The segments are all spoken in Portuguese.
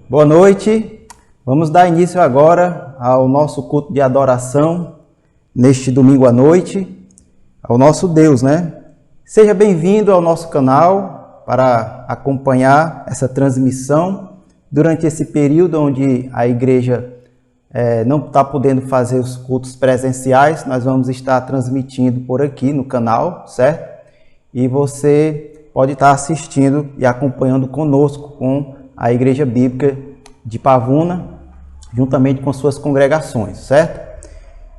Boa noite. Vamos dar início agora ao nosso culto de adoração neste domingo à noite, ao nosso Deus, né? Seja bem-vindo ao nosso canal para acompanhar essa transmissão durante esse período onde a igreja não está podendo fazer os cultos presenciais. Nós vamos estar transmitindo por aqui no canal, certo? E você pode estar assistindo e acompanhando conosco com a Igreja Bíblica de Pavuna, juntamente com suas congregações, certo?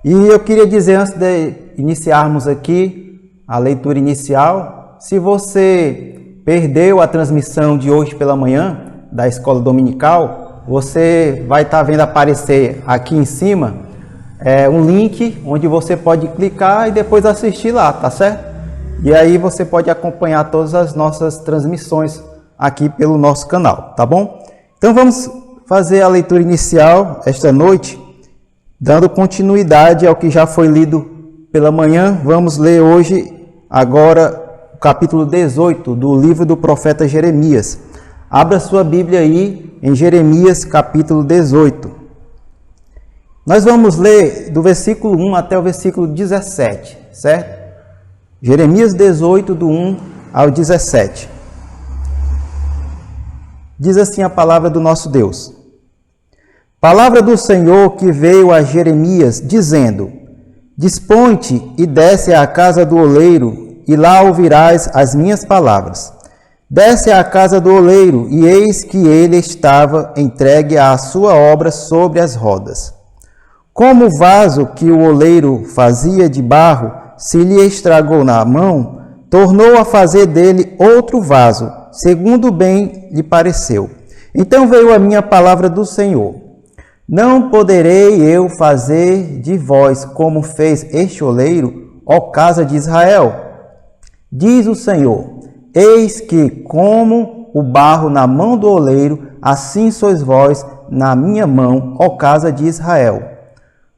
E eu queria dizer, antes de iniciarmos aqui a leitura inicial, se você perdeu a transmissão de hoje pela manhã da Escola Dominical, você vai estar vendo aparecer aqui em cima um link onde você pode clicar e depois assistir lá, tá certo? E aí você pode acompanhar todas as nossas transmissões aqui pelo nosso canal, tá bom? Então vamos fazer a leitura inicial esta noite, dando continuidade ao que já foi lido pela manhã. Vamos ler hoje, agora, o capítulo 18 do livro do profeta Jeremias. Abra sua Bíblia aí em Jeremias, capítulo 18. Nós vamos ler do versículo 1 até o versículo 17, certo? Jeremias 18, do 1 ao 17. Diz assim a palavra do nosso Deus. Palavra do Senhor que veio a Jeremias, dizendo: Dispõe-te e desce à casa do oleiro, e lá ouvirás as minhas palavras. Desce à casa do oleiro, e eis que ele estava entregue à sua obra sobre as rodas. Como o vaso que o oleiro fazia de barro se lhe estragou na mão, tornou a fazer dele outro vaso, segundo bem lhe pareceu. Então veio a minha palavra do Senhor: Não poderei eu fazer de vós como fez este oleiro, ó casa de Israel? Diz o Senhor: Eis que, como o barro na mão do oleiro, assim sois vós na minha mão, ó casa de Israel.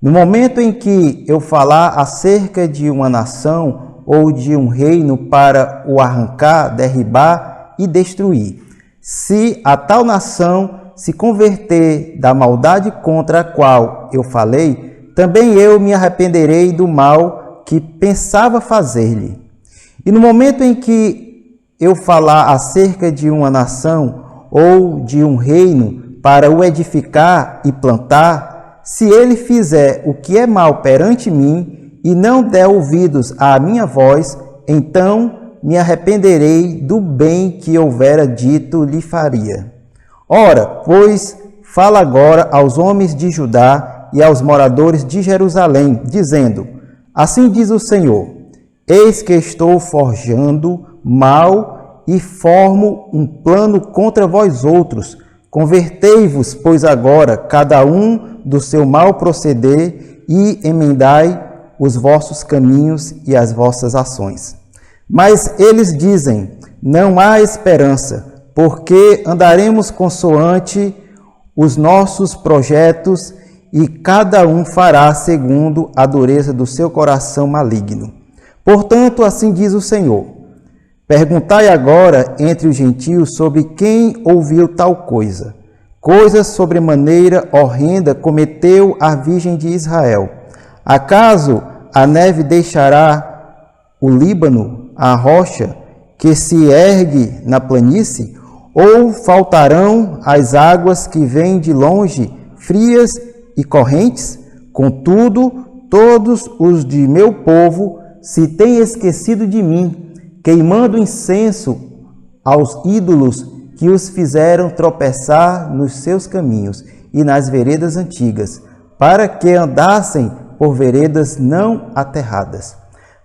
No momento em que eu falar acerca de uma nação ou de um reino para o arrancar, derribar e destruir, se a tal nação se converter da maldade contra a qual eu falei, também eu me arrependerei do mal que pensava fazer-lhe. E no momento em que eu falar acerca de uma nação ou de um reino para o edificar e plantar, se ele fizer o que é mal perante mim e não der ouvidos à minha voz, então me arrependerei do bem que houvera dito lhe faria. Ora, pois, fala agora aos homens de Judá e aos moradores de Jerusalém, dizendo: Assim diz o Senhor: Eis que estou forjando mal e formo um plano contra vós outros. Convertei-vos, pois agora, cada um do seu mau proceder, e emendai os vossos caminhos e as vossas ações. Mas eles dizem: Não há esperança, porque andaremos consoante os nossos projetos, e cada um fará segundo a dureza do seu coração maligno. Portanto, assim diz o Senhor: Perguntai agora entre os gentios sobre quem ouviu tal coisa. Coisa sobremaneira horrenda cometeu a Virgem de Israel. Acaso a neve deixará o Líbano, a rocha que se ergue na planície? Ou faltarão as águas que vêm de longe, frias e correntes? Contudo, todos os de meu povo se têm esquecido de mim, queimando incenso aos ídolos que os fizeram tropeçar nos seus caminhos e nas veredas antigas, para que andassem por veredas não aterradas,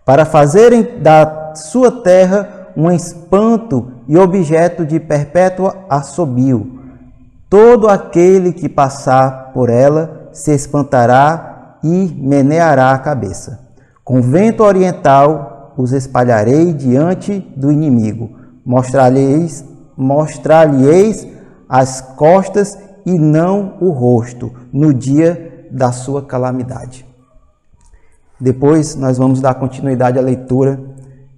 para fazerem da sua terra um espanto e objeto de perpétuo assobio. Todo aquele que passar por ela se espantará e meneará a cabeça. Com vento oriental os espalharei diante do inimigo, mostrar-lhe-eis as costas e não o rosto, no dia da sua calamidade. Depois nós vamos dar continuidade à leitura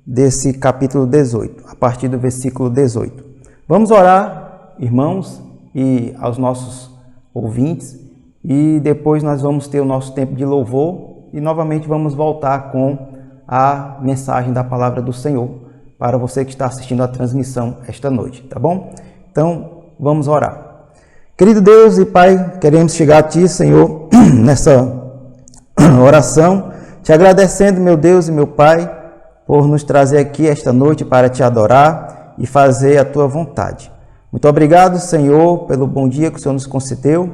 desse capítulo 18, a partir do versículo 18. Vamos orar, irmãos, e aos nossos ouvintes. E depois nós vamos ter o nosso tempo de louvor e novamente vamos voltar com a mensagem da palavra do Senhor para você que está assistindo a transmissão esta noite, tá bom? Então, vamos orar. Querido Deus e Pai, queremos chegar a Ti, Senhor, nessa oração, te agradecendo, meu Deus e meu Pai, por nos trazer aqui esta noite para Te adorar e fazer a Tua vontade. Muito obrigado, Senhor, pelo bom dia que o Senhor nos concedeu.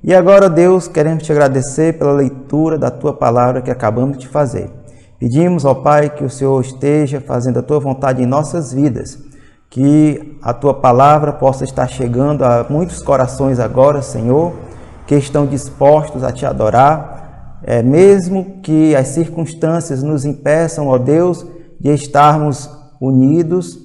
E agora, Deus, queremos Te agradecer pela leitura da Tua palavra que acabamos de fazer. Pedimos, ó Pai, que o Senhor esteja fazendo a Tua vontade em nossas vidas, que a Tua palavra possa estar chegando a muitos corações agora, Senhor, que estão dispostos a Te adorar, mesmo que as circunstâncias nos impeçam, ó Deus, de estarmos unidos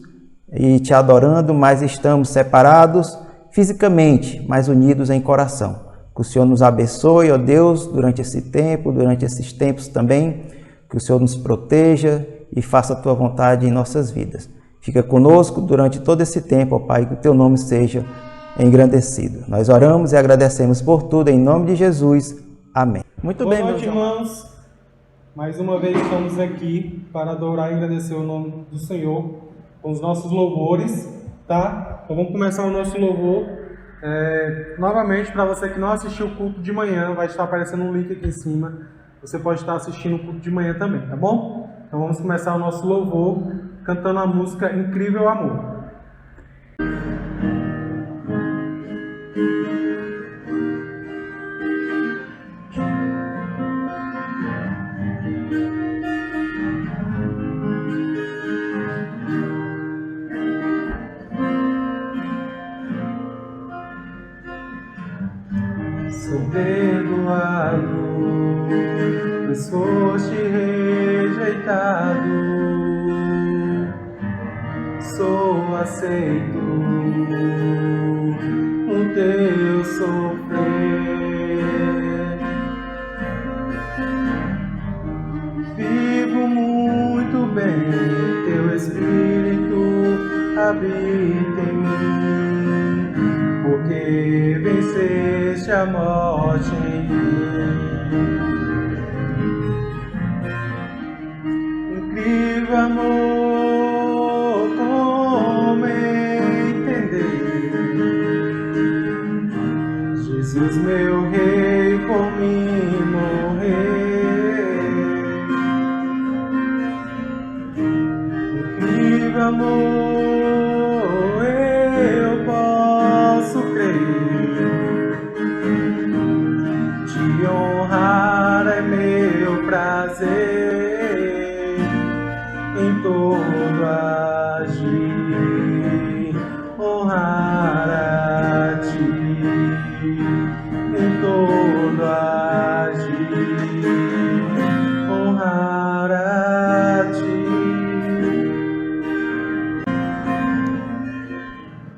e Te adorando, mas estamos separados fisicamente, mas unidos em coração. Que o Senhor nos abençoe, ó Deus, durante esse tempo, durante esses tempos também, que o Senhor nos proteja e faça a Tua vontade em nossas vidas. Fica conosco durante todo esse tempo, ó Pai, que o Teu nome seja engrandecido. Nós oramos e agradecemos por tudo, em nome de Jesus. Amém. Muito bem, meus irmãos. Mais uma vez estamos aqui para adorar e agradecer o nome do Senhor com os nossos louvores, tá? Então vamos começar o nosso louvor. Novamente, para você que não assistiu o culto de manhã, vai estar aparecendo um link aqui em cima. Você pode estar assistindo o culto de manhã também, tá bom? Então vamos começar o nosso louvor cantando a música Incrível Amor. Sou perdoado, pois foste rejeitado. Sou aceito no teu sofrer. Vivo muito bem, teu Espírito habita em mim, porque venceste a morte em mim. Incrível amor, como entender? Jesus, meu rei, por mim morrer. Incrível amor, eu posso crer. Te honrar é meu prazer. Em todo agir, honrar a Ti. Em todo agir, honrar a Ti.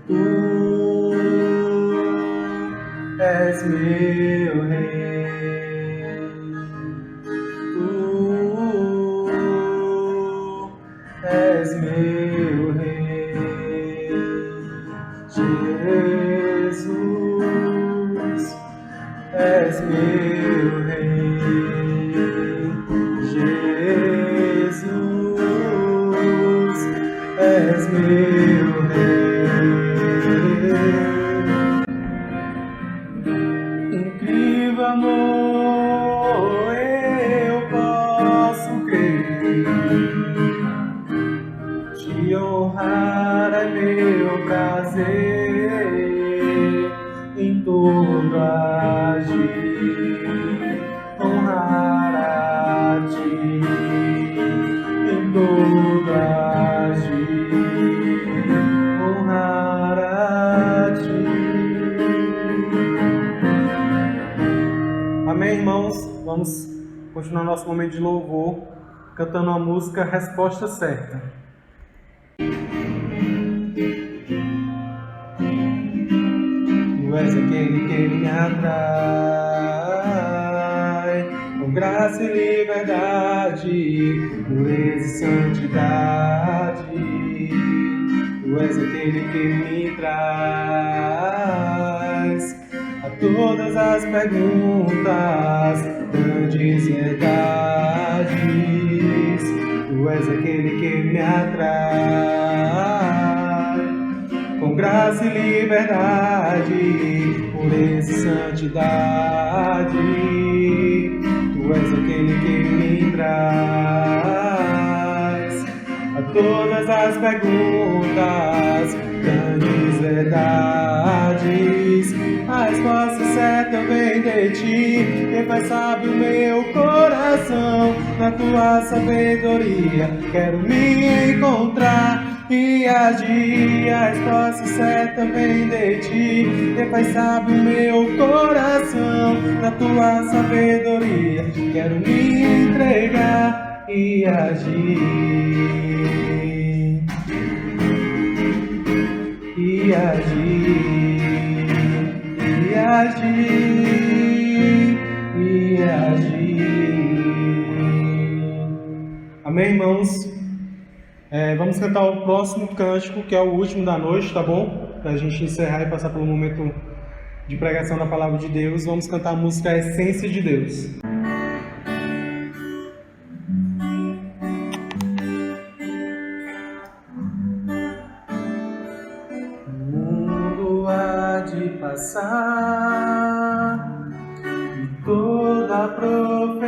Tu és meu rei. És meu rei, Jesus, és meu rei, Jesus, és meu rei. Incrível amor, eu posso crer. Te honrar é meu prazer, em todo agir, honrar a Ti. Em todo agir, honrar a Ti. Amém, irmãos? Vamos continuar nosso momento de louvor, cantando a música Resposta Certa. Tu és aquele que me atrai, com graça e liberdade, pureza e santidade. Tu és aquele que me traz todas as perguntas, grandes verdades. Tu és aquele que me atrai, com graça e liberdade, pureza e santidade. Tu és aquele que me traz a todas as perguntas, grandes verdades. A resposta certa vem de ti, quem faz sabe o meu coração. Na tua sabedoria quero me encontrar e agir. A resposta certa vem de ti, quem faz sabe o meu coração. Na tua sabedoria quero me entregar e agir. E agir, e agir, e agir. Amém, irmãos? Vamos cantar o próximo cântico, que é o último da noite, tá bom? Para a gente encerrar e passar pelo momento de pregação da Palavra de Deus. Vamos cantar a música Essência de Deus. Passar e toda a profecia,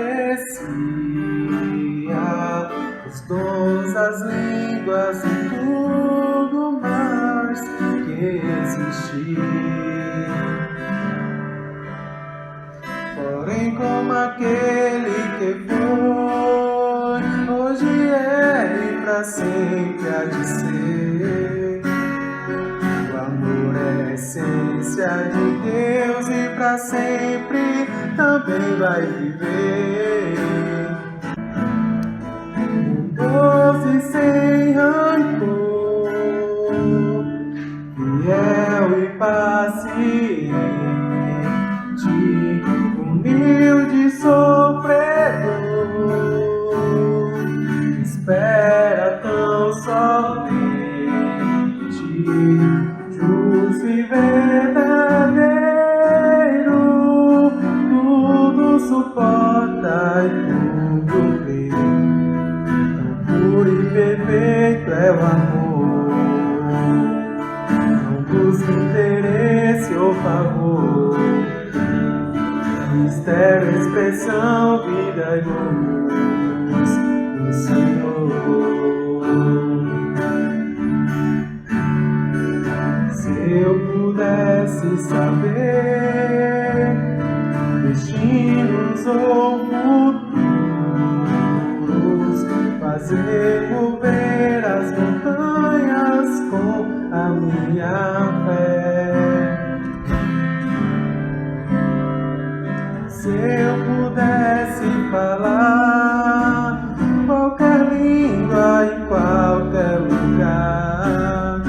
os dons, as línguas e tudo mais que existir. Porém, como aquele que foi, hoje é e para sempre há de ser. A essência de Deus e para sempre também vai viver. Doce e sem rancor, fiel e paciente, humilde e sofredor, espera tão somente, justo e verdadeiro, tudo suporta e tudo crê. Tão puro e perfeito é o amor, não busca interesse ou favor. Mistério, expressão, vida e luz do Senhor. Se eu pudesse saber destinos ou futuros, fazer mover as montanhas com a minha fé. Se eu pudesse falar qualquer língua em qualquer lugar,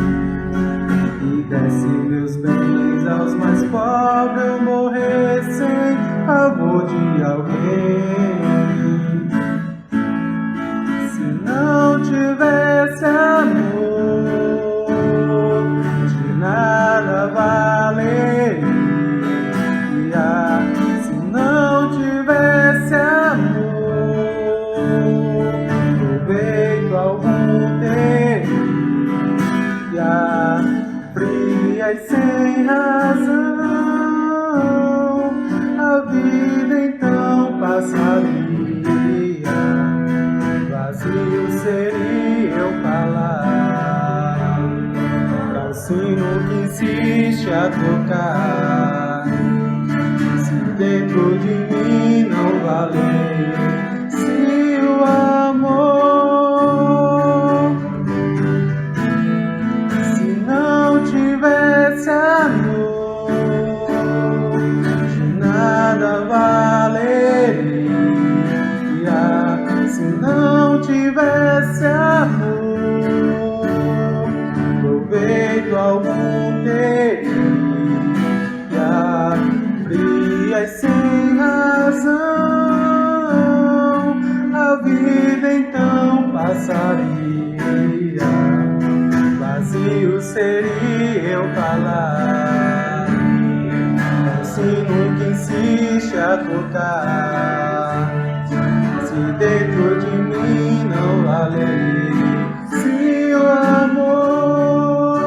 desse meus bens aos mais pobres, eu morresse em favor de alguém. Se não tivesse amor, de nada valeria. Se não tivesse amor, proveito algum teria. Fria e sem razão, a vida então passaria. Vazio seria eu falar pra um sino que insiste a tocar. Se dentro de mim não valer, se o amor, se não tivesse amor, de nada valeria. Se não tivesse amor, proveito algum teria. Fria e sem razão, a vida então passaria. Vazio seria eu falar, sino que insiste a tocar. Se dentro de mim não há lei, se o amor.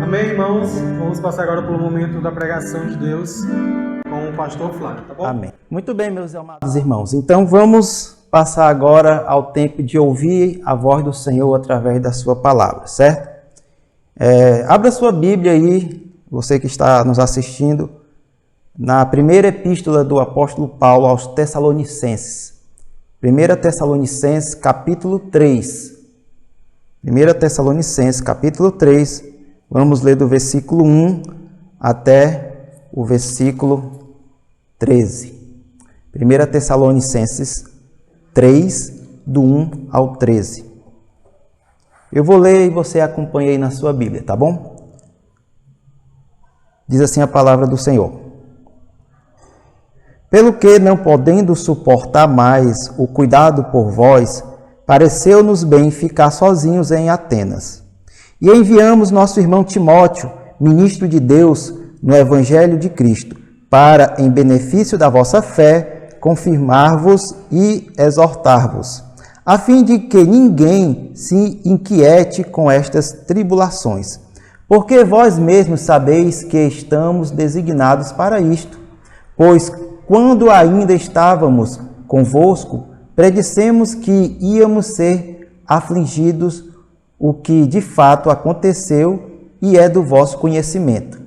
Amém, irmãos? Vamos passar agora pelo momento da pregação de Deus com o pastor Flávio, tá bom? Amém. Muito bem, meus amados irmãos. Então vamos passar agora ao tempo de ouvir a voz do Senhor através da sua palavra, certo? Abra sua Bíblia aí, você que está nos assistindo, na primeira epístola do apóstolo Paulo aos Tessalonicenses. 1 Tessalonicenses, capítulo 3. 1 Tessalonicenses, capítulo 3. Vamos ler do versículo 1 até o versículo 13. 1 Tessalonicenses 3, do 1 ao 13. Eu vou ler e você acompanha aí na sua Bíblia, tá bom? Diz assim a palavra do Senhor. Pelo que, não podendo suportar mais o cuidado por vós, pareceu-nos bem ficar sozinhos em Atenas. E enviamos nosso irmão Timóteo, ministro de Deus no Evangelho de Cristo, para, em benefício da vossa fé, confirmar-vos e exortar-vos, a fim de que ninguém se inquiete com estas tribulações, porque vós mesmos sabeis que estamos designados para isto, pois, quando ainda estávamos convosco, predissemos que íamos ser afligidos, o que de fato aconteceu e é do vosso conhecimento.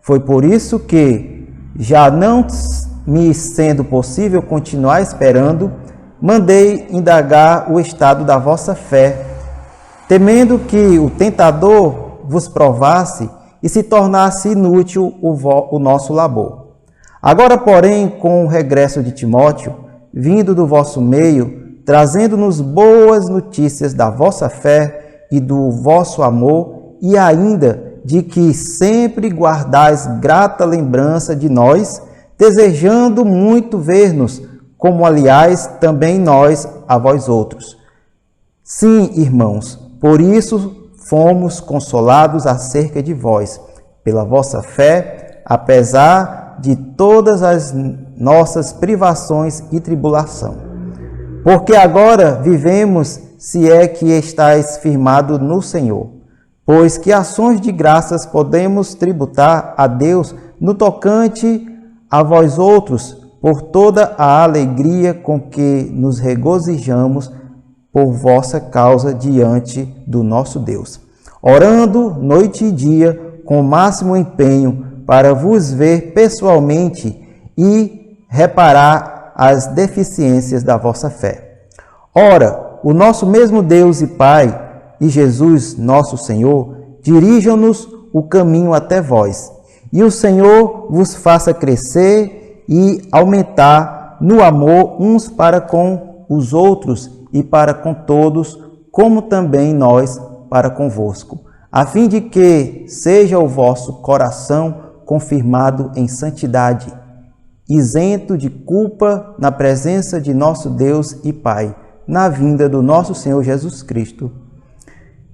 Foi por isso que, já não me sendo possível continuar esperando, mandei indagar o estado da vossa fé, temendo que o tentador vos provasse e se tornasse inútil o nosso labor. Agora, porém, com o regresso de Timóteo, vindo do vosso meio, trazendo-nos boas notícias da vossa fé e do vosso amor, e ainda de que sempre guardais grata lembrança de nós, desejando muito ver-nos, como aliás também nós a vós outros. Sim, irmãos, por isso fomos consolados acerca de vós, pela vossa fé, apesar de todas as nossas privações e tribulação. Porque agora vivemos, se é que estáis firmados no Senhor, pois que ações de graças podemos tributar a Deus no tocante a vós outros, por toda a alegria com que nos regozijamos por vossa causa diante do nosso Deus, orando noite e dia com o máximo empenho para vos ver pessoalmente e reparar as deficiências da vossa fé. Ora, o nosso mesmo Deus e Pai e Jesus, nosso Senhor, dirijam-nos o caminho até vós, e o Senhor vos faça crescer e aumentar no amor uns para com os outros e para com todos, como também nós para convosco, a fim de que seja o vosso coração confirmado em santidade, isento de culpa na presença de nosso Deus e Pai, na vinda do nosso Senhor Jesus Cristo,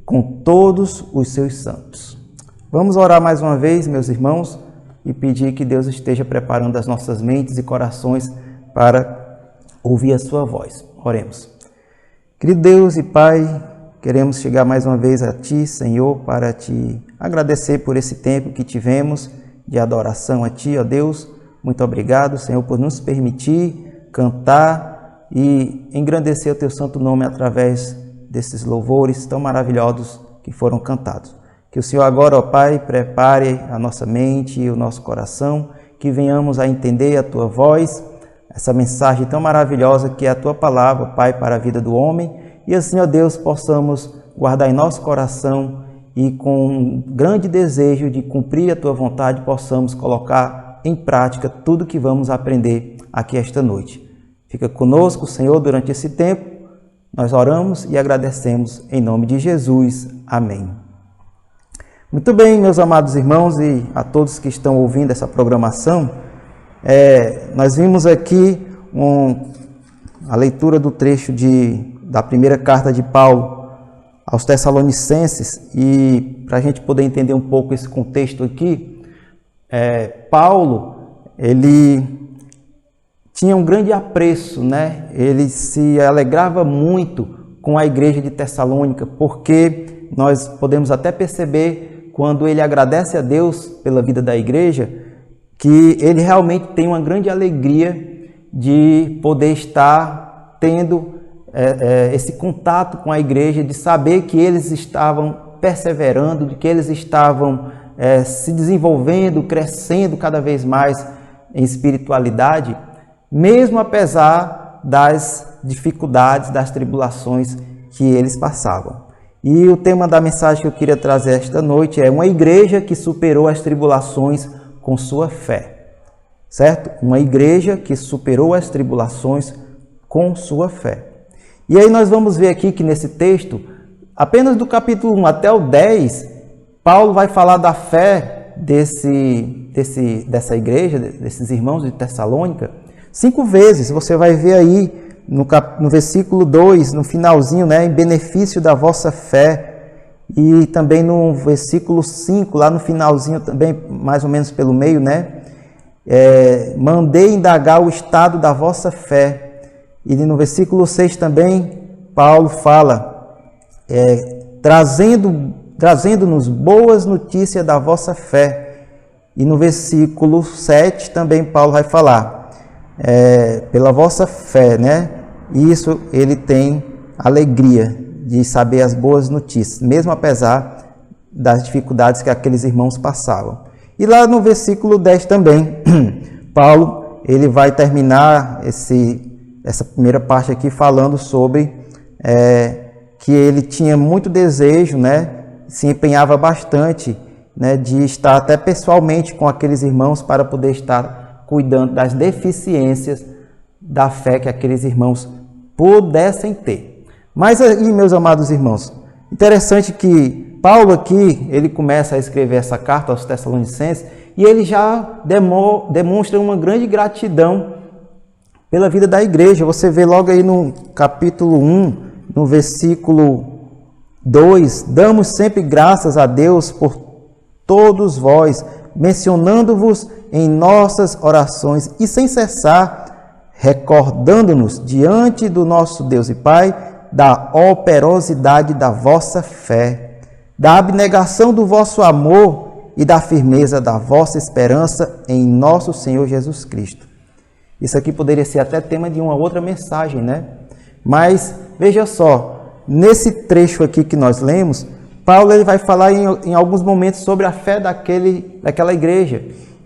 com todos os seus santos. Vamos orar mais uma vez, meus irmãos, e pedir que Deus esteja preparando as nossas mentes e corações para ouvir a sua voz. Oremos. Querido Deus e Pai, queremos chegar mais uma vez a Ti, Senhor, para Te agradecer por esse tempo que tivemos de adoração a Ti, ó Deus. Muito obrigado, Senhor, por nos permitir cantar e engrandecer o Teu santo nome através desses louvores tão maravilhosos que foram cantados. Que o Senhor agora, ó Pai, prepare a nossa mente e o nosso coração, que venhamos a entender a Tua voz, essa mensagem tão maravilhosa que é a Tua palavra, Pai, para a vida do homem, e assim, ó Deus, possamos guardar em nosso coração e com um grande desejo de cumprir a Tua vontade, possamos colocar em prática tudo que vamos aprender aqui esta noite. Fica conosco, Senhor, durante esse tempo. Nós oramos e agradecemos em nome de Jesus. Amém. Muito bem, meus amados irmãos e a todos que estão ouvindo essa programação, nós vimos aqui a leitura do trecho da primeira carta de Paulo aos Tessalonicenses, e para a gente poder entender um pouco esse contexto aqui, Paulo, ele tinha um grande apreço, né? Ele se alegrava muito com a igreja de Tessalônica, porque nós podemos até perceber, quando ele agradece a Deus pela vida da igreja, que ele realmente tem uma grande alegria de poder estar tendo esse contato com a igreja, de saber que eles estavam perseverando, de que eles estavam se desenvolvendo, crescendo cada vez mais em espiritualidade, mesmo apesar das dificuldades, das tribulações que eles passavam. E o tema da mensagem que eu queria trazer esta noite é uma igreja que superou as tribulações com sua fé. Certo? Uma igreja que superou as tribulações com sua fé. E aí nós vamos ver aqui que nesse texto, apenas do capítulo 1 até o 10, Paulo vai falar da fé dessa igreja, desses irmãos de Tessalônica, 5 vezes. Você vai ver aí no versículo 2, no finalzinho, né, em benefício da vossa fé, e também no versículo 5, lá no finalzinho também, mais ou menos pelo meio, né, mandei indagar o estado da vossa fé. E no versículo 6 também, Paulo fala, trazendo-nos boas notícias da vossa fé. E no versículo 7 também Paulo vai falar, pela vossa fé, né? Isso ele tem alegria de saber as boas notícias, mesmo apesar das dificuldades que aqueles irmãos passavam. E lá no versículo 10 também, Paulo ele vai terminar essa primeira parte aqui falando sobre que ele tinha muito desejo, né, se empenhava bastante, né, de estar até pessoalmente com aqueles irmãos para poder estar cuidando das deficiências da fé que aqueles irmãos pudessem ter. Mas aí, meus amados irmãos, interessante que Paulo aqui, ele começa a escrever essa carta aos Tessalonicenses e ele já demonstra uma grande gratidão pela vida da igreja. Você vê logo aí no capítulo 1, no versículo 2, damos sempre graças a Deus por todos vós, mencionando-vos em nossas orações e sem cessar, recordando-nos diante do nosso Deus e Pai da operosidade da vossa fé, da abnegação do vosso amor e da firmeza da vossa esperança em nosso Senhor Jesus Cristo. Isso aqui poderia ser até tema de uma outra mensagem, né? Mas veja só, nesse trecho aqui que nós lemos, Paulo ele vai falar em alguns momentos sobre a fé daquela igreja.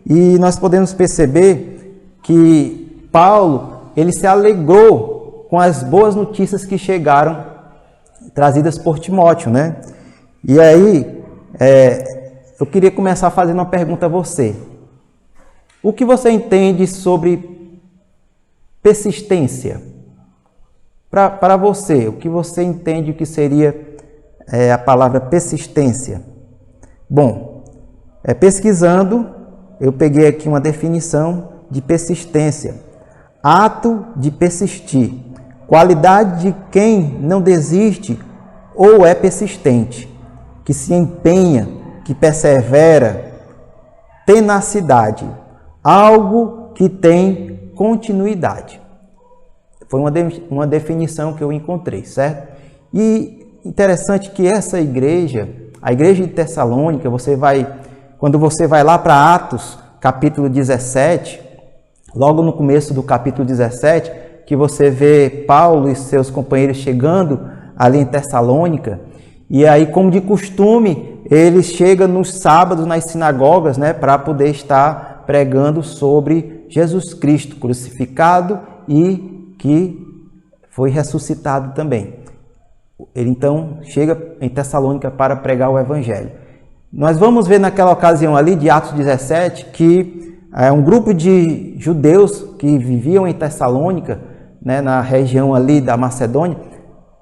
E nós podemos perceber que Paulo ele se alegrou com as boas notícias que chegaram trazidas por Timóteo, né? E aí, eu queria começar fazendo uma pergunta a você. O que você entende sobre persistência? Para você, o que você entende que seria a palavra persistência? Bom, pesquisando, eu peguei aqui uma definição de persistência. Ato de persistir, qualidade de quem não desiste ou é persistente, que se empenha, que persevera, tenacidade, algo que tem continuidade. Foi uma definição que eu encontrei, certo? E interessante que essa igreja, a igreja de Tessalônica, quando você vai lá para Atos, capítulo 17, logo no começo do capítulo 17, que você vê Paulo e seus companheiros chegando ali em Tessalônica, e aí, como de costume, eles chegam nos sábados nas sinagogas, né, para poder estar pregando sobre Jesus Cristo crucificado e que foi ressuscitado também. Ele então chega em Tessalônica para pregar o Evangelho. Nós vamos ver naquela ocasião ali de Atos 17 que um grupo de judeus que viviam em Tessalônica, né, na região ali da Macedônia,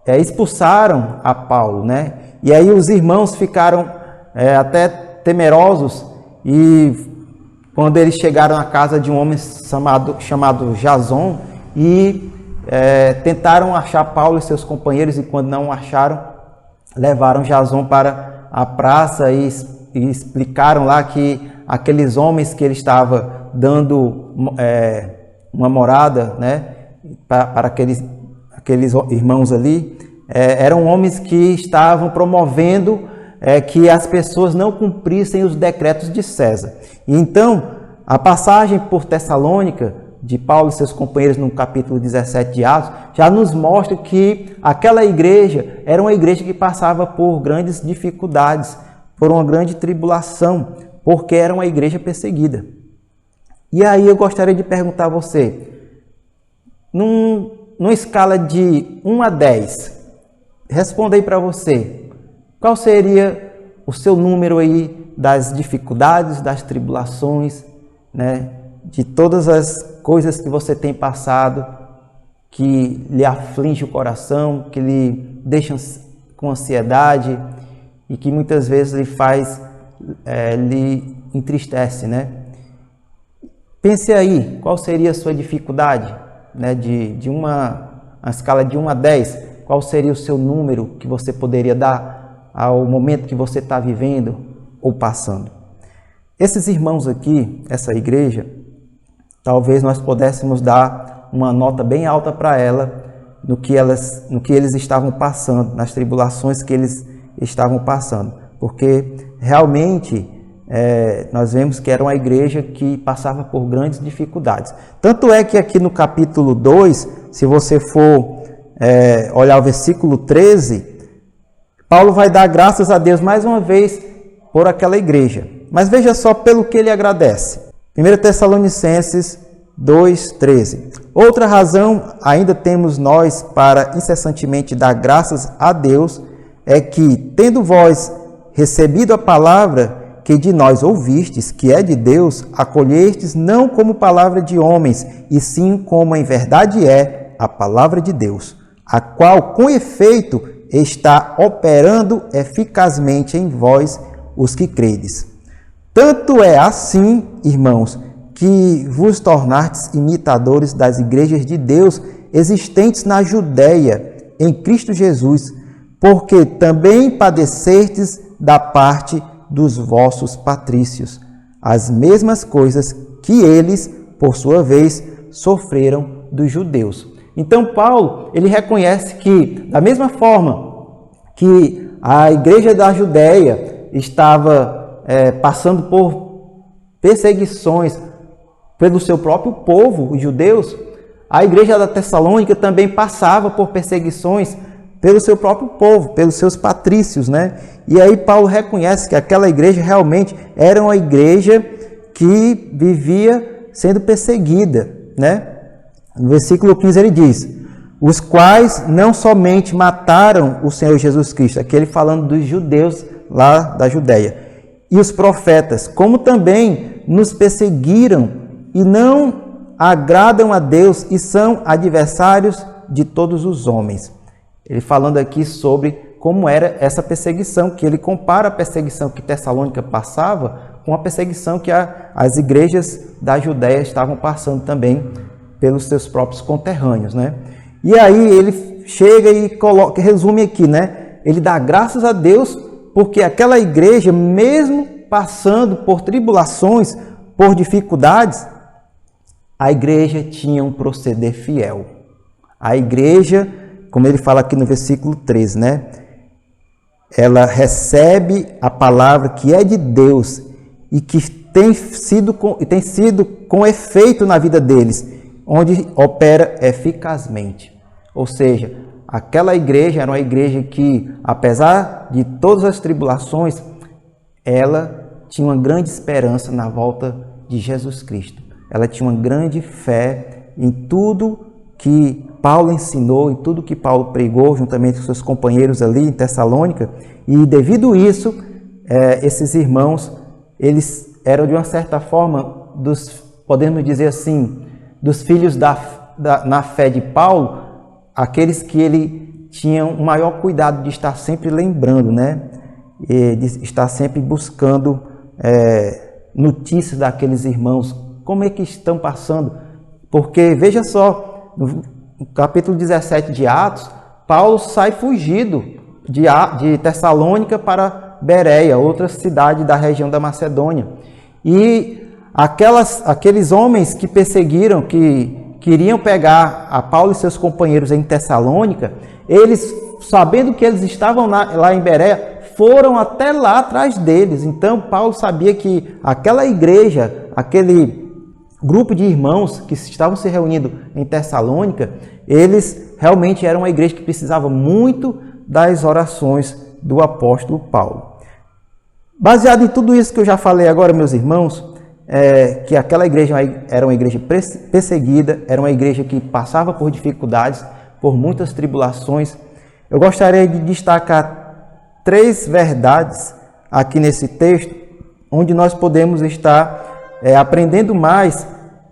expulsaram a Paulo, né? E aí os irmãos ficaram até temerosos e quando eles chegaram à casa de um homem chamado Jason e tentaram achar Paulo e seus companheiros, e quando não acharam, levaram Jason para a praça e explicaram lá que aqueles homens que ele estava dando uma morada, né, para aqueles irmãos ali, eram homens que estavam promovendo que as pessoas não cumprissem os decretos de César. E então, a passagem por Tessalônica, de Paulo e seus companheiros no capítulo 17 de Atos, já nos mostra que aquela igreja era uma igreja que passava por grandes dificuldades, por uma grande tribulação, porque era uma igreja perseguida. E aí eu gostaria de perguntar a você, numa escala de 1 a 10, responda aí para você, qual seria o seu número aí das dificuldades, das tribulações, né, de todas as coisas que você tem passado, que lhe aflige o coração, que lhe deixam com ansiedade e que muitas vezes lhe entristece, né? Pense aí, qual seria a sua dificuldade, né? De uma escala de 1 a 10, qual seria o seu número que você poderia dar ao momento que você está vivendo ou passando? Esses irmãos aqui, essa igreja, talvez nós pudéssemos dar uma nota bem alta para ela no que eles estavam passando, nas tribulações que eles estavam passando, porque realmente nós vemos que era uma igreja que passava por grandes dificuldades. Tanto é que aqui no capítulo 2, se você for olhar o versículo 13, Paulo vai dar graças a Deus mais uma vez por aquela igreja. Mas veja só pelo que ele agradece. 1 Tessalonicenses 2:13. Outra razão ainda temos nós para incessantemente dar graças a Deus é que, tendo vós recebido a palavra que de nós ouvistes, que é de Deus, acolhestes não como palavra de homens, e sim como em verdade é a palavra de Deus, a qual com efeito está operando eficazmente em vós os que credes. Tanto é assim, irmãos, que vos tornastes imitadores das igrejas de Deus existentes na Judéia, em Cristo Jesus, porque também padecestes da parte dos vossos patrícios, as mesmas coisas que eles, por sua vez, sofreram dos judeus. Então Paulo, ele reconhece que, da mesma forma que a igreja da Judéia estava passando por perseguições pelo seu próprio povo, os judeus, a igreja da Tessalônica também passava por perseguições pelo seu próprio povo, pelos seus patrícios, né? E aí Paulo reconhece que aquela igreja realmente era uma igreja que vivia sendo perseguida, né? No versículo 15 ele diz: os quais não somente mataram o Senhor Jesus Cristo, aqui ele falando dos judeus lá da Judéia, e os profetas, como também nos perseguiram e não agradam a Deus e são adversários de todos os homens. Ele falando aqui sobre como era essa perseguição, que ele compara a perseguição que Tessalônica passava com a perseguição que as igrejas da Judéia estavam passando também pelos seus próprios conterrâneos, né? E aí ele chega e resume aqui, né? Ele dá graças a Deus porque aquela igreja, mesmo passando por tribulações, por dificuldades, a igreja tinha um proceder fiel. A igreja, como ele fala aqui no versículo 13, né? Ela recebe a palavra que é de Deus e que tem sido com efeito na vida deles, onde opera eficazmente. Ou seja, aquela igreja era uma igreja que, apesar de todas as tribulações, ela tinha uma grande esperança na volta de Jesus Cristo. Ela tinha uma grande fé em tudo que Paulo ensinou, em tudo que Paulo pregou, juntamente com seus companheiros ali em Tessalônica. E devido a isso, esses irmãos, eles eram de uma certa forma, podemos dizer assim, dos filhos na fé de Paulo, aqueles que ele tinha o maior cuidado de estar sempre lembrando, né? E de estar sempre buscando notícias daqueles irmãos, como é que estão passando. Porque, veja só, no capítulo 17 de Atos, Paulo sai fugido de Tessalônica para Bereia, outra cidade da região da Macedônia. E aqueles homens que perseguiram, que queriam pegar a Paulo e seus companheiros em Tessalônica, eles, sabendo que eles estavam lá em Bereia, foram até lá atrás deles. Então Paulo sabia que aquela igreja, aquele grupo de irmãos que estavam se reunindo em Tessalônica, eles realmente eram uma igreja que precisava muito das orações do apóstolo Paulo. Baseado em tudo isso que eu já falei agora, meus irmãos, que aquela igreja era uma igreja perseguida, era uma igreja que passava por dificuldades, por muitas tribulações, eu gostaria de destacar 3 verdades aqui nesse texto, onde nós podemos estar aprendendo mais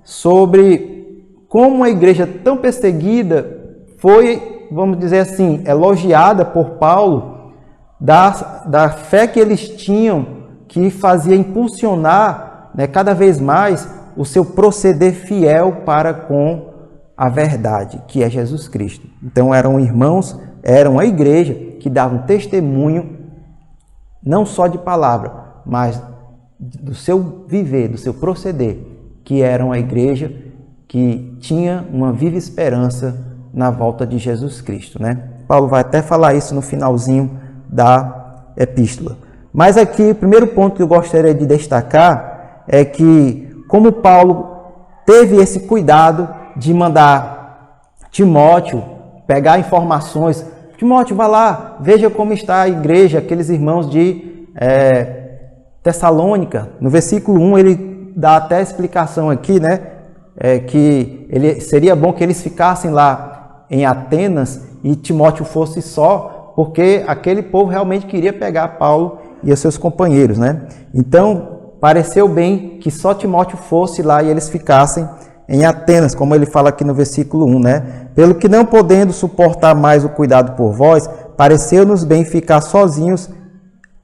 sobre como uma igreja tão perseguida foi, vamos dizer assim, elogiada por Paulo, da fé que eles tinham, que fazia impulsionar, né, cada vez mais o seu proceder fiel para com a verdade, que é Jesus Cristo. Então eram irmãos, eram a igreja que dava um testemunho, não só de palavra, mas do seu viver, do seu proceder, que eram a igreja que tinha uma viva esperança na volta de Jesus Cristo, né? Paulo vai até falar isso no finalzinho da epístola. Mas aqui, o primeiro ponto que eu gostaria de destacar é que, como Paulo teve esse cuidado de mandar Timóteo pegar informações, Timóteo, vá lá, veja como está a igreja, aqueles irmãos de Tessalônica. No versículo 1 ele dá até a explicação aqui, né? Que seria bom que eles ficassem lá em Atenas e Timóteo fosse só, porque aquele povo realmente queria pegar Paulo e os seus companheiros, né? Então, pareceu bem que só Timóteo fosse lá e eles ficassem em Atenas, como ele fala aqui no versículo 1, né? Pelo que não podendo suportar mais o cuidado por vós, pareceu-nos bem ficar sozinhos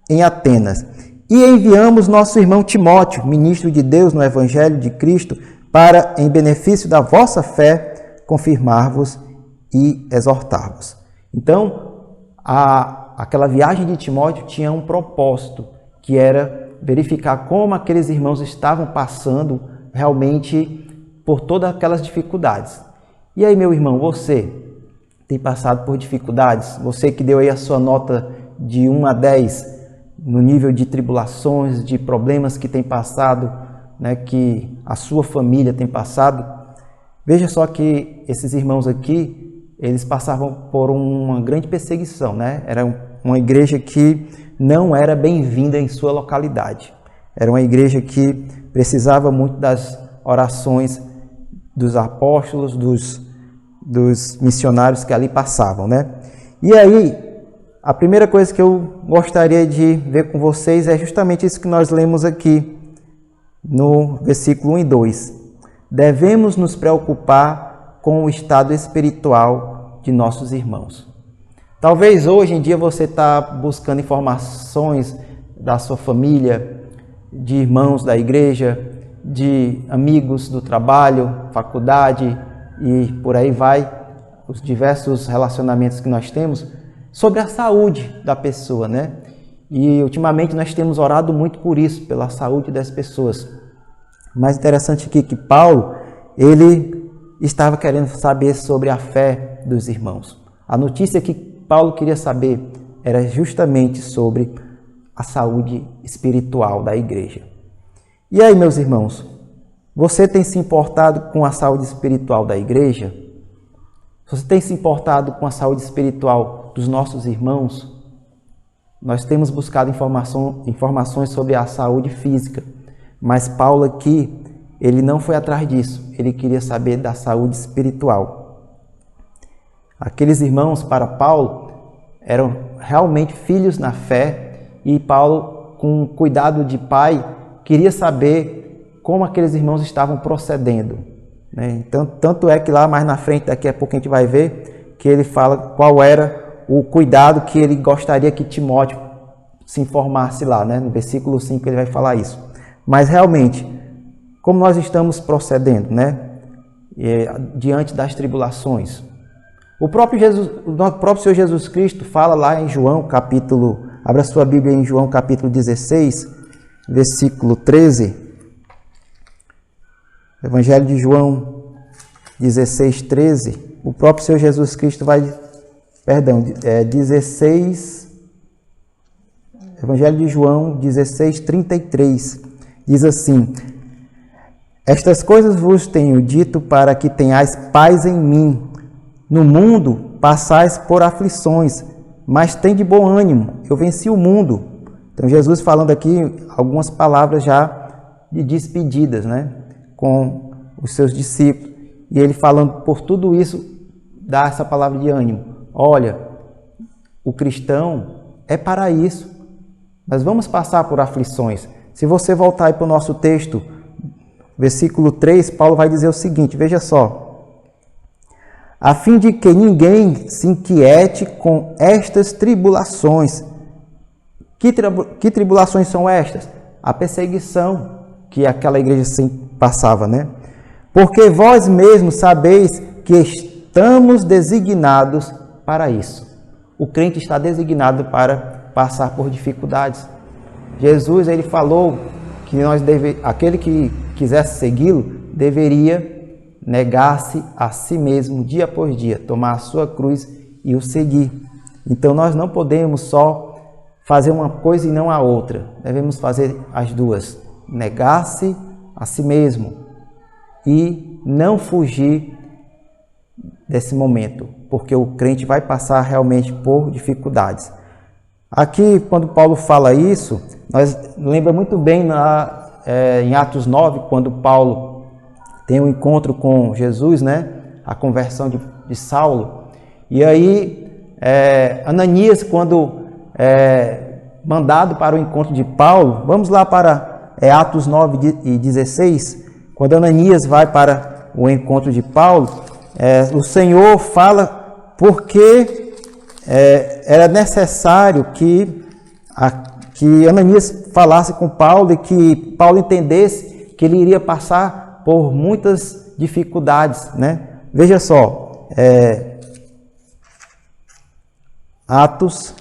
em Atenas. E enviamos nosso irmão Timóteo, ministro de Deus no Evangelho de Cristo, para, em benefício da vossa fé, confirmar-vos e exortar-vos. Então, aquela viagem de Timóteo tinha um propósito, que era verificar como aqueles irmãos estavam passando realmente por todas aquelas dificuldades. E aí, meu irmão, você tem passado por dificuldades? Você que deu aí a sua nota de 1 a 10 no nível de tribulações, de problemas que tem passado, né, que a sua família tem passado. Veja só que esses irmãos aqui, eles passavam por uma grande perseguição, né? Era uma igreja que não era bem-vinda em sua localidade. Era uma igreja que precisava muito das orações dos apóstolos, dos missionários que ali passavam, né? E aí, a primeira coisa que eu gostaria de ver com vocês é justamente isso que nós lemos aqui no versículo 1 e 2. Devemos nos preocupar com o estado espiritual de nossos irmãos. Talvez hoje em dia você está buscando informações da sua família, de irmãos da igreja, de amigos do trabalho, faculdade e por aí vai, os diversos relacionamentos que nós temos, sobre a saúde da pessoa, né? E ultimamente nós temos orado muito por isso, pela saúde das pessoas. Mais interessante aqui que Paulo, ele estava querendo saber sobre a fé dos irmãos. A notícia que Paulo queria saber era justamente sobre a saúde espiritual da igreja. E aí, meus irmãos, você tem se importado com a saúde espiritual da igreja? Você tem se importado com a saúde espiritual dos nossos irmãos? Nós temos buscado informações sobre a saúde física, mas Paulo aqui, ele não foi atrás disso, ele queria saber da saúde espiritual. Aqueles irmãos, para Paulo, eram realmente filhos na fé, e Paulo, com cuidado de pai, queria saber como aqueles irmãos estavam procedendo, né? Então, tanto é que lá mais na frente, daqui a pouco a gente vai ver, que ele fala qual era o cuidado que ele gostaria que Timóteo se informasse lá, né? No versículo 5 ele vai falar isso. Mas realmente, como nós estamos procedendo, né? Diante das tribulações, O próprio Senhor Jesus Cristo fala lá em João, abra sua Bíblia em João capítulo 16, versículo 13. Evangelho de João 16, 13. O próprio Senhor Jesus Cristo Evangelho de João 16, 33. Diz assim: estas coisas vos tenho dito para que tenhais paz em mim. No mundo passais por aflições, mas tende bom ânimo, eu venci o mundo. Então Jesus falando aqui algumas palavras já de despedidas, né, com os seus discípulos. E ele falando por tudo isso, dá essa palavra de ânimo. Olha, o cristão é para isso. Nós vamos passar por aflições. Se você voltar aí para o nosso texto, versículo 3, Paulo vai dizer o seguinte, veja só. A fim de que ninguém se inquiete com estas tribulações. Que tribulações são estas? A perseguição que aquela igreja sempre passava, né? Porque vós mesmos sabeis que estamos designados para isso. O crente está designado para passar por dificuldades. Jesus, ele falou que aquele que quisesse segui-lo deveria negar-se a si mesmo dia após dia, tomar a sua cruz e o seguir. Então nós não podemos só fazer uma coisa e não a outra. Devemos fazer as duas. Negar-se a si mesmo e não fugir desse momento, porque o crente vai passar realmente por dificuldades. Aqui, quando Paulo fala isso, nós lembra muito bem em Atos 9, quando Paulo tem um encontro com Jesus, né? A conversão de Saulo. E aí, Ananias, quando mandado para o encontro de Paulo, vamos lá para Atos 9 e 16, quando Ananias vai para o encontro de Paulo, o Senhor fala porque era necessário que Ananias falasse com Paulo e que Paulo entendesse que ele iria passar por muitas dificuldades, né? Veja só, Atos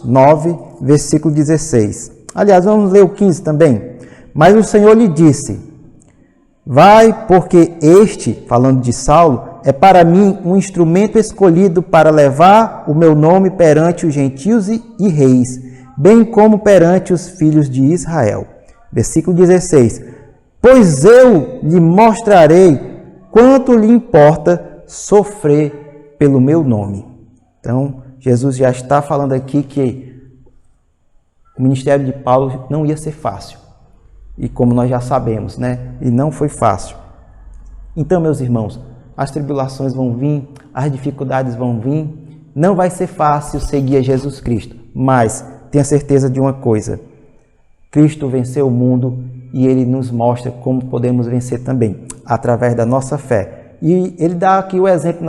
9, versículo 16. Aliás, vamos ler o 15 também. Mas o Senhor lhe disse: vai, porque este, falando de Saulo, é para mim um instrumento escolhido para levar o meu nome perante os gentios e reis, bem como perante os filhos de Israel. Versículo 16. Pois eu lhe mostrarei quanto lhe importa sofrer pelo meu nome. Então, Jesus já está falando aqui que o ministério de Paulo não ia ser fácil. E como nós já sabemos, né? E não foi fácil. Então, meus irmãos, as tribulações vão vir, as dificuldades vão vir. Não vai ser fácil seguir a Jesus Cristo. Mas tenha certeza de uma coisa. Cristo venceu o mundo e Ele nos mostra como podemos vencer também, através da nossa fé. E Ele dá aqui o exemplo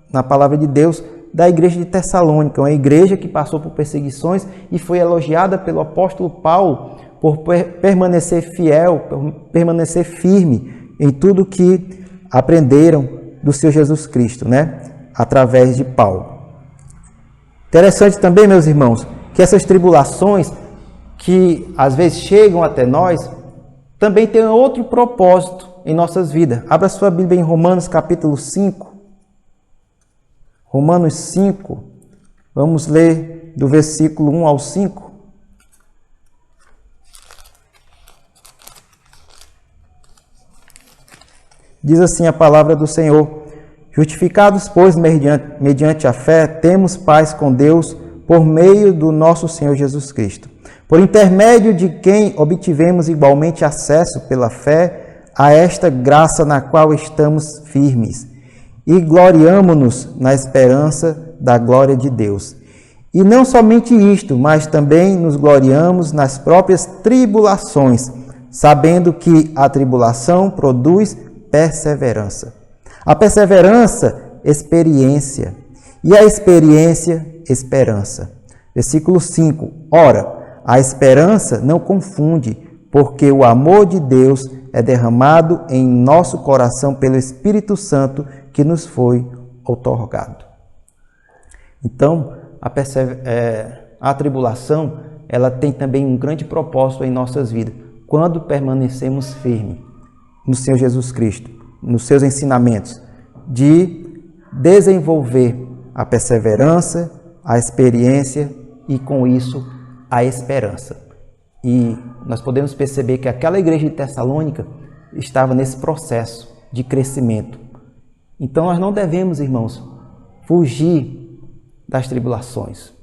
na palavra de Deus da igreja de Tessalônica, uma igreja que passou por perseguições e foi elogiada pelo apóstolo Paulo por permanecer fiel, por permanecer firme em tudo que aprenderam do Senhor Jesus Cristo, né? Através de Paulo. Interessante também, meus irmãos, que essas tribulações que às vezes chegam até nós, também tem outro propósito em nossas vidas. Abra sua Bíblia em Romanos capítulo 5. Romanos 5, vamos ler do versículo 1 ao 5. Diz assim a palavra do Senhor: justificados, pois, mediante a fé, temos paz com Deus por meio do nosso Senhor Jesus Cristo, por intermédio de quem obtivemos igualmente acesso pela fé a esta graça na qual estamos firmes e gloriamo-nos na esperança da glória de Deus. E não somente isto, mas também nos gloriamos nas próprias tribulações, sabendo que a tribulação produz perseverança. A perseverança, experiência. E a experiência, esperança. Versículo 5. Ora, a esperança não confunde, porque o amor de Deus é derramado em nosso coração pelo Espírito Santo que nos foi outorgado. Então, a tribulação, ela tem também um grande propósito em nossas vidas, quando permanecemos firmes no Senhor Jesus Cristo, nos seus ensinamentos, de desenvolver a perseverança, a experiência e, com isso, a esperança. E nós podemos perceber que aquela igreja de Tessalônica estava nesse processo de crescimento. Então, nós não devemos, irmãos, fugir das tribulações,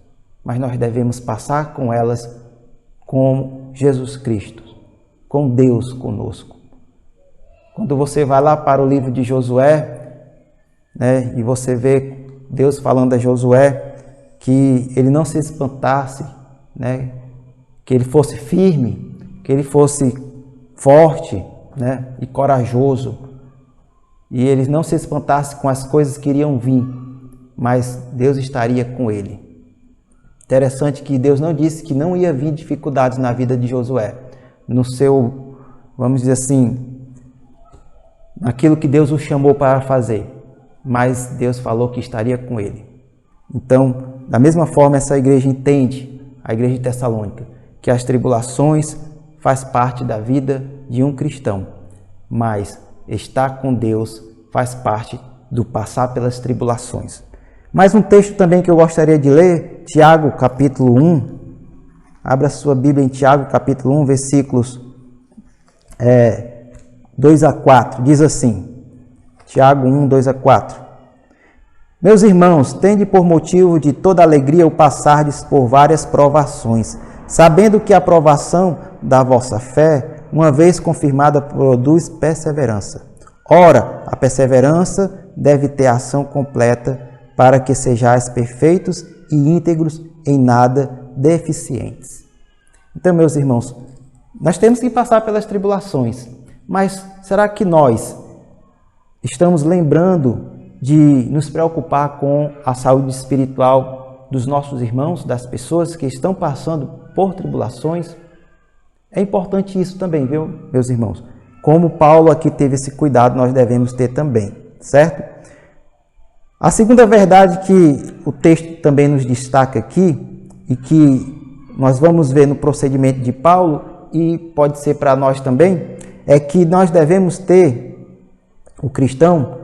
mas nós devemos passar com elas com Jesus Cristo, com Deus conosco. Quando você vai lá para o livro de Josué, né, e você vê Deus falando a Josué que ele não se espantasse, né, que ele fosse firme, que ele fosse forte, né, e corajoso, e ele não se espantasse com as coisas que iriam vir, mas Deus estaria com ele. Interessante que Deus não disse que não ia vir dificuldades na vida de Josué, no seu, vamos dizer assim, naquilo que Deus o chamou para fazer, mas Deus falou que estaria com ele. Então, da mesma forma, essa igreja entende, a igreja de Tessalônica, que as tribulações faz parte da vida de um cristão, mas estar com Deus faz parte do passar pelas tribulações. Mais um texto também que eu gostaria de ler, Tiago, capítulo 1. Abra sua Bíblia em Tiago, capítulo 1, versículos 2 a 4. Diz assim, Tiago 1, 2 a 4. Meus irmãos, tende por motivo de toda alegria o passardes por várias provações, sabendo que a provação da vossa fé, uma vez confirmada, produz perseverança. Ora, a perseverança deve ter ação completa, para que sejais perfeitos e íntegros, em nada deficientes. Então, meus irmãos, nós temos que passar pelas tribulações, mas será que nós estamos lembrando de nos preocupar com a saúde espiritual dos nossos irmãos, das pessoas que estão passando por tribulações? É importante isso também, viu, meus irmãos? Como Paulo aqui teve esse cuidado, nós devemos ter também, certo? A segunda verdade que o texto também nos destaca aqui, e que nós vamos ver no procedimento de Paulo, e pode ser para nós também, é que nós devemos ter, o cristão,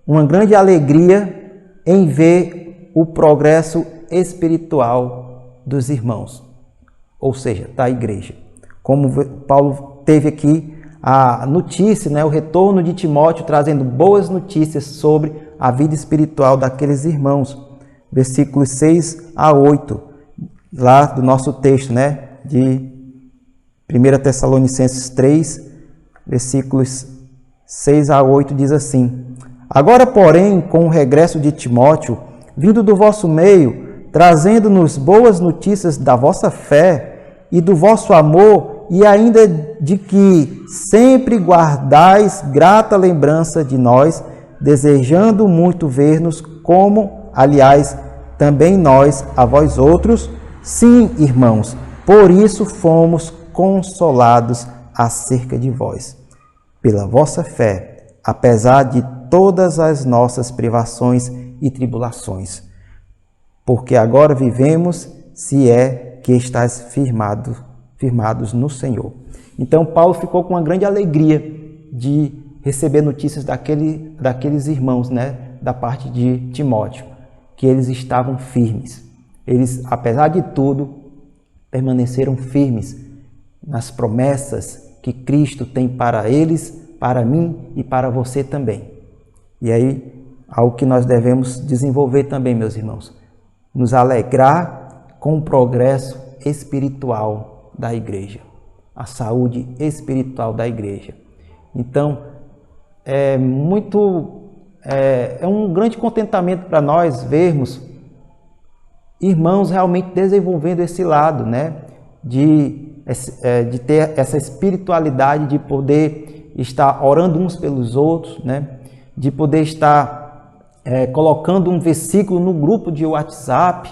uma grande alegria em ver o progresso espiritual dos irmãos, ou seja, da igreja. Como Paulo teve aqui a notícia, né, o retorno de Timóteo, trazendo boas notícias sobre a vida espiritual daqueles irmãos. Versículos 6 a 8, lá do nosso texto, né, de 1 Tessalonicenses 3, versículos 6 a 8, diz assim: Agora, porém, com o regresso de Timóteo, vindo do vosso meio, trazendo-nos boas notícias da vossa fé e do vosso amor, e ainda de que sempre guardais grata lembrança de nós, desejando muito ver-nos, como, aliás, também nós a vós outros. Sim, irmãos, por isso fomos consolados acerca de vós, pela vossa fé, apesar de todas as nossas privações e tribulações. Porque agora vivemos, se é que estáis firmados no Senhor. Então, Paulo ficou com uma grande alegria de receber notícias daqueles irmãos, né, da parte de Timóteo, que eles estavam firmes. Eles, apesar de tudo, permaneceram firmes nas promessas que Cristo tem para eles, para mim e para você também. E aí, algo que nós devemos desenvolver também, meus irmãos, nos alegrar com o progresso espiritual da igreja, a saúde espiritual da igreja. Então, é um grande contentamento para nós vermos irmãos realmente desenvolvendo esse lado, né, de ter essa espiritualidade, de poder estar orando uns pelos outros, né, de poder estar colocando um versículo no grupo de WhatsApp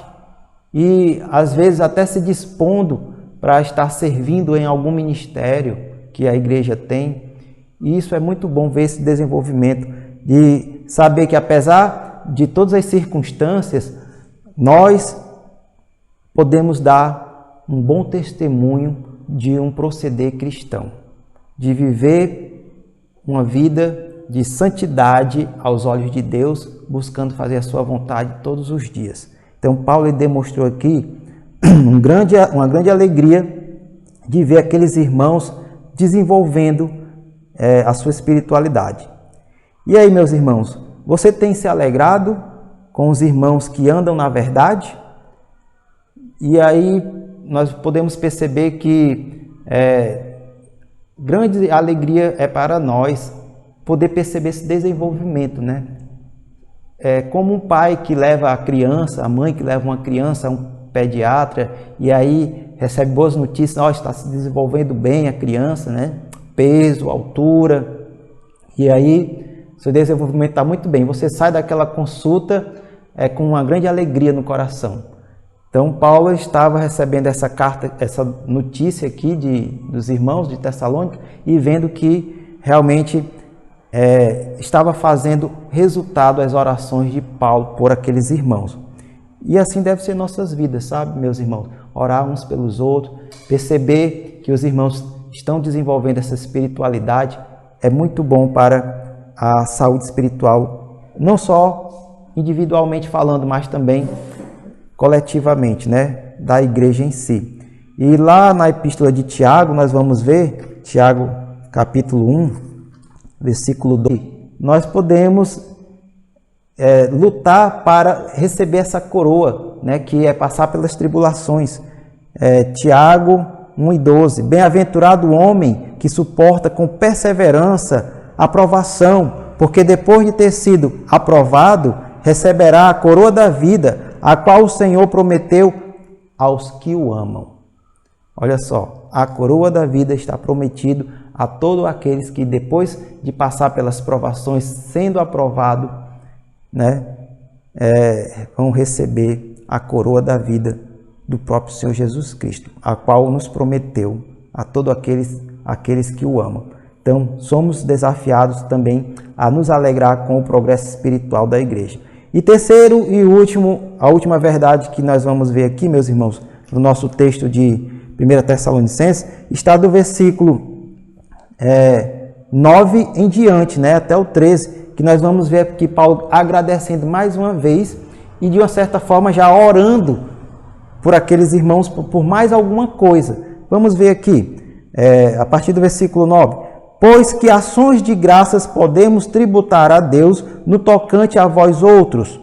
e às vezes até se dispondo para estar servindo em algum ministério que a igreja tem. E isso é muito bom ver esse desenvolvimento de saber que apesar de todas as circunstâncias, nós podemos dar um bom testemunho de um proceder cristão, de viver uma vida de santidade aos olhos de Deus, buscando fazer a sua vontade todos os dias. Então, Paulo demonstrou aqui uma grande alegria de ver aqueles irmãos desenvolvendo a sua espiritualidade. E aí, meus irmãos, você tem se alegrado com os irmãos que andam na verdade? E aí nós podemos perceber que grande alegria é para nós poder perceber esse desenvolvimento, né? Como um pai que leva a criança, a mãe que leva uma criança a um pediatra e aí recebe boas notícias, está se desenvolvendo bem a criança, né? Peso, altura, e aí seu desenvolvimento está muito bem. Você sai daquela consulta com uma grande alegria no coração. Então, Paulo estava recebendo essa carta, essa notícia aqui dos irmãos de Tessalônica e vendo que realmente estava fazendo resultado as orações de Paulo por aqueles irmãos. E assim deve ser nossas vidas, sabe, meus irmãos? Orar uns pelos outros, perceber que os irmãos estão desenvolvendo essa espiritualidade é muito bom para a saúde espiritual, não só individualmente falando, mas também coletivamente, né, da igreja em si. E lá na epístola de Tiago, nós vamos ver, Tiago capítulo 1, versículo 2, nós podemos lutar para receber essa coroa, né, que é passar pelas tribulações. Tiago 1:12, bem-aventurado o homem que suporta com perseverança a provação, porque depois de ter sido aprovado, receberá a coroa da vida, a qual o Senhor prometeu aos que o amam. Olha só, a coroa da vida está prometido a todos aqueles que depois de passar pelas provações, sendo aprovado, né, vão receber a coroa da vida do próprio Senhor Jesus Cristo, a qual nos prometeu a todos aqueles que o amam. Então, somos desafiados também a nos alegrar com o progresso espiritual da igreja. E terceiro e a última verdade que nós vamos ver aqui, meus irmãos, no nosso texto de 1 Tessalonicenses, está do versículo 9 em diante, né, até o 13, que nós vamos ver aqui Paulo agradecendo mais uma vez e de uma certa forma já orando por aqueles irmãos por mais alguma coisa. Vamos ver aqui, a partir do versículo 9. Pois que ações de graças podemos tributar a Deus no tocante a vós outros,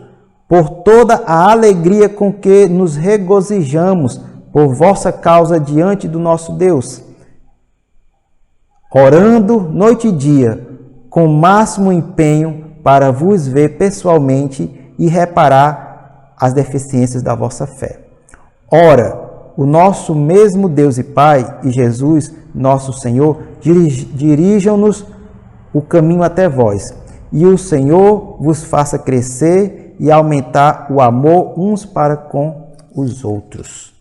por toda a alegria com que nos regozijamos por vossa causa diante do nosso Deus, orando noite e dia, com máximo empenho para vos ver pessoalmente e reparar as deficiências da vossa fé. Ora, o nosso mesmo Deus e Pai e Jesus, nosso Senhor, dirijam-nos o caminho até vós, e o Senhor vos faça crescer e aumentar o amor uns para com os outros,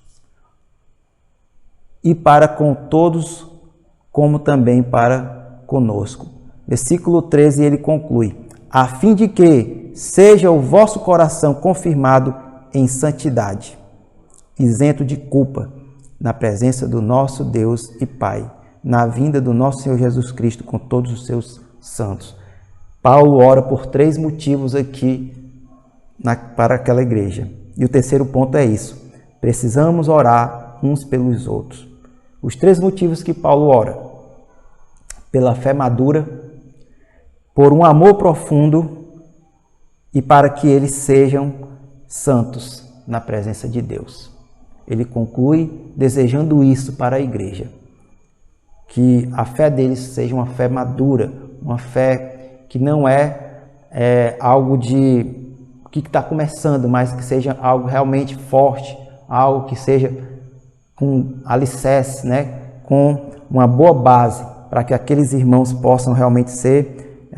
e para com todos, como também para conosco. Versículo 13, ele conclui, a fim de que seja o vosso coração confirmado em santidade, isento de culpa, na presença do nosso Deus e Pai, na vinda do nosso Senhor Jesus Cristo com todos os seus santos. Paulo ora por 3 motivos aqui para aquela igreja. E o terceiro ponto é isso. Precisamos orar uns pelos outros. Os 3 motivos que Paulo ora: pela fé madura, por um amor profundo e para que eles sejam santos na presença de Deus. Ele conclui desejando isso para a igreja, que a fé deles seja uma fé madura, uma fé que não é algo que está começando, mas que seja algo realmente forte, algo que seja com alicerce, né, com uma boa base, para que aqueles irmãos possam realmente ser,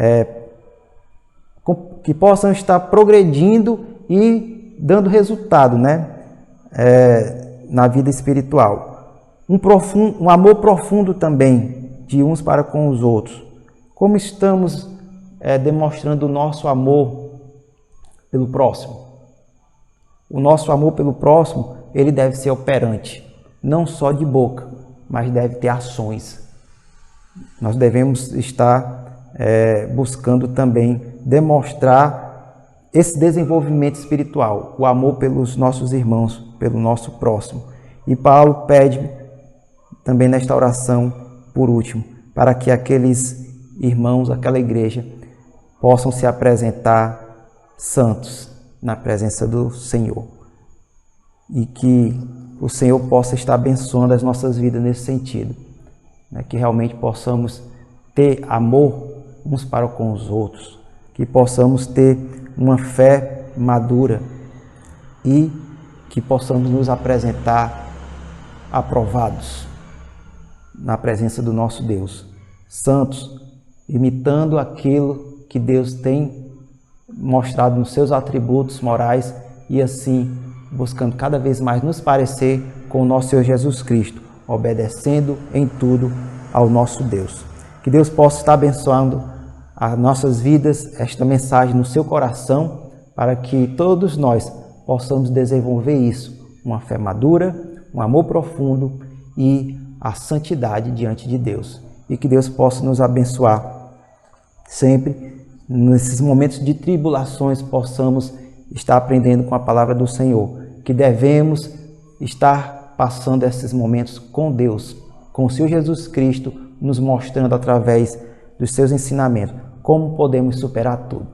que possam estar progredindo e dando resultado, né, na vida espiritual. Um amor profundo também de uns para com os outros. Como estamos demonstrando o nosso amor pelo próximo. O nosso amor pelo próximo, ele deve ser operante, não só de boca, mas deve ter ações. Nós devemos estar buscando também demonstrar esse desenvolvimento espiritual, o amor pelos nossos irmãos, pelo nosso próximo. E Paulo pede também nesta oração, por último, para que aqueles irmãos, aquela igreja, possam se apresentar santos na presença do Senhor. E que o Senhor possa estar abençoando as nossas vidas nesse sentido. Que realmente possamos ter amor uns para com os outros. Que possamos ter uma fé madura e que possamos nos apresentar aprovados na presença do nosso Deus. Santos, imitando aquilo que Deus tem mostrado nos seus atributos morais e assim buscando cada vez mais nos parecer com o nosso Senhor Jesus Cristo, obedecendo em tudo ao nosso Deus. Que Deus possa estar abençoando as nossas vidas, esta mensagem no seu coração, para que todos nós possamos desenvolver isso, uma fé madura, um amor profundo e a santidade diante de Deus. E que Deus possa nos abençoar sempre. Nesses momentos de tribulações, possamos estar aprendendo com a palavra do Senhor, que devemos estar passando esses momentos com Deus, com o Senhor Jesus Cristo, nos mostrando através dos seus ensinamentos como podemos superar tudo,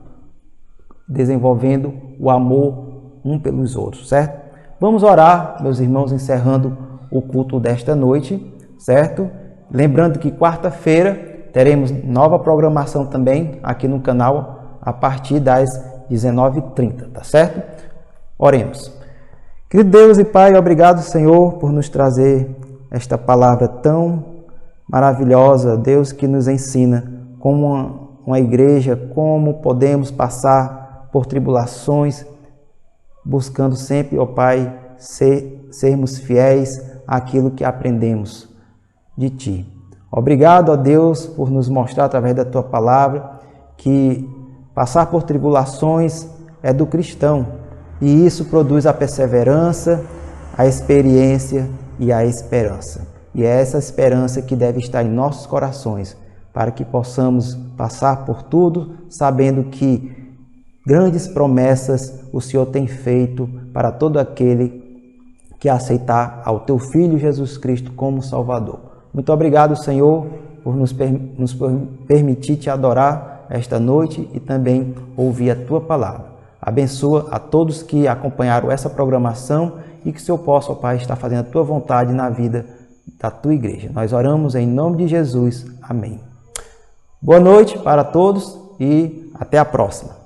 desenvolvendo o amor um pelos outros, certo? Vamos orar, meus irmãos, encerrando o culto desta noite, certo? Lembrando que quarta-feira teremos nova programação também aqui no canal a partir das 19h30, tá certo? Oremos. Querido Deus e Pai, obrigado, Senhor, por nos trazer esta palavra tão maravilhosa, Deus, que nos ensina como uma igreja, como podemos passar por tribulações, buscando sempre, ó Pai, sermos fiéis àquilo que aprendemos de Ti. Obrigado, ó Deus, por nos mostrar através da Tua palavra que passar por tribulações é do cristão e isso produz a perseverança, a experiência e a esperança. E é essa esperança que deve estar em nossos corações para que possamos passar por tudo sabendo que grandes promessas o Senhor tem feito para todo aquele que aceitar ao Teu Filho Jesus Cristo como Salvador. Muito obrigado, Senhor, por nos permitir Te adorar esta noite e também ouvir a Tua palavra. Abençoa a todos que acompanharam essa programação e que o Senhor possa, ó Pai, estar fazendo a Tua vontade na vida da Tua igreja. Nós oramos em nome de Jesus. Amém. Boa noite para todos e até a próxima.